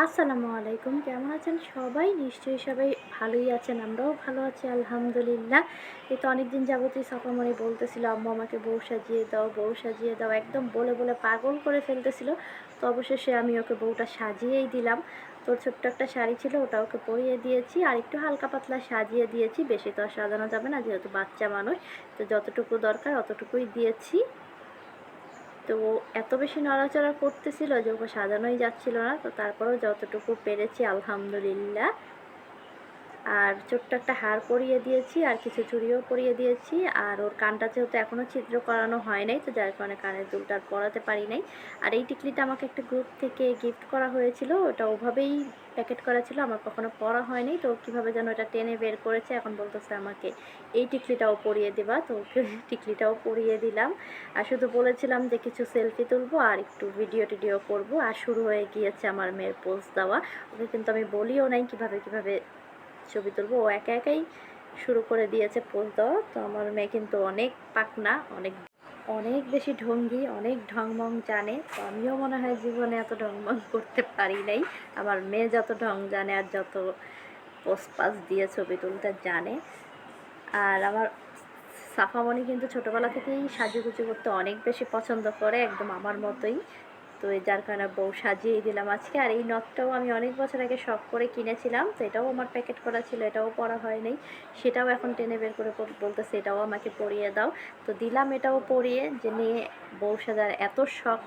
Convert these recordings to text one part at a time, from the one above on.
আসসালামু আলাইকুম। কেমন আছেন সবাই? নিশ্চয়ই সবাই ভালোই আছেন। আমরাও ভালো আছি আলহামদুলিল্লাহ। এই তো অনেকদিন যাবতই সাফামণি বলতেছিল, "আম্মু আমাকে বউ সাজিয়ে দাও, বউ সাজিয়ে দাও।" একদম বলে, বলে পাগল করে ফেলতেছিল। তো অবশেষে আমি ওকে বউটা সাজিয়েই দিলাম। তো ওর ছোট্ট একটা শাড়ি ছিল, ওটা ওকে পরিয়ে দিয়েছি। আর একটু হালকা পাতলা সাজিয়ে দিয়েছি। বেশি তো আর সাজানো যাবে না, যেহেতু বাচ্চা মানুষ। তো যতটুকু দরকার অতটুকুই দিয়েছি। তো এত বেশি নড়াচড়া করতেছিল যে ওকে সাজানোই যাচ্ছিল না। তো তারপরেও যতটুকু পেরেছি আলহামদুলিল্লাহ। আর ছোট্ট একটা হার পরিয়ে দিয়েছি, আর কিছু চুড়িও পরিয়ে দিয়েছি। আর ওর কানটা যেহেতু এখনও ছিদ্র করানো হয় নাই, তো যার কারণে কানের দুলটা আর পরাতে পারি নাই। আর এই টিকলিটা আমাকে একটা গ্রুপ থেকে গিফট করা হয়েছিল, ওটা ওভাবেই প্যাকেট করা ছিল, আমার কখনো পরা হয়নি। তো কীভাবে যেন এটা টেনে বের করেছে, এখন বলতেছে আমাকে এই টিকলিটাও পরিয়ে দিবা। তো ওকে টিকলিটাও পরিয়ে দিলাম। আর শুধু বলেছিলাম যে কিছু সেলফি তুলবো আর একটু ভিডিও টিডিও করবো। আর শুরু হয়ে গিয়েছে আমার মেয়ের পোজ দেওয়া। ওকে কিন্তু আমি বলিও নাই কীভাবে কীভাবে ছবি তুলবো, ও একা একাই শুরু করে দিয়েছে পোজ দেওয়া। তো আমার মেয়ে কিন্তু অনেক পাকনা, অনেক অনেক বেশি ঢঙ্গি, অনেক ঢংমং জানে। তো আমিও মনে হয় জীবনে এত ঢংমং করতে পারি নাই। আমার মেয়ে যত ঢং জানে আর যত পোজ পাস দিয়ে ছবি তুলতে জানে। আর আমার সাফামণি কিন্তু ছোটোবেলা থেকেই সাজুগুজু করতে অনেক বেশি পছন্দ করে, একদম আমার মতোই। তো যার কারণে বউ সাজিয়েই দিলাম আজকে। আর এই নথটাও আমি অনেক বছর আগে শখ করে কিনেছিলাম, তো এটাও আমার প্যাকেট করা ছিল, এটাও পরা হয় নাই। সেটাও এখন টেনে বের করে বলতেছে এটাও আমাকে পরিয়ে দাও। তো দিলাম এটাও পরিয়ে, যে নিয়ে বউ সাজার এত শখ,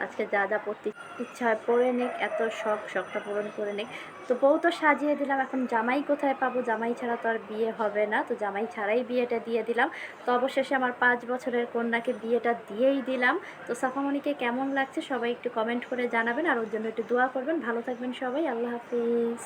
আজকে যা যা পড়তে ইচ্ছা হয় পরে নিক, এত শখটা পূরণ করে নিক। তো বউ তো সাজিয়ে দিলাম, এখন জামাই কোথায় পাবো? জামাই ছাড়া তো আর বিয়ে হবে না, তো জামাই ছাড়াই বিয়েটা দিয়ে দিলাম। তো অবশেষে আমার 5 বছরের কন্যাকে বিয়েটা দিয়েই দিলাম। তো সাফামণিকে কেমন লাগছে সবাই একটু কমেন্ট করে জানাবেন, আর ওর জন্য একটু দোয়া করবেন। ভালো থাকবেন সবাই, আল্লাহ হাফিজ।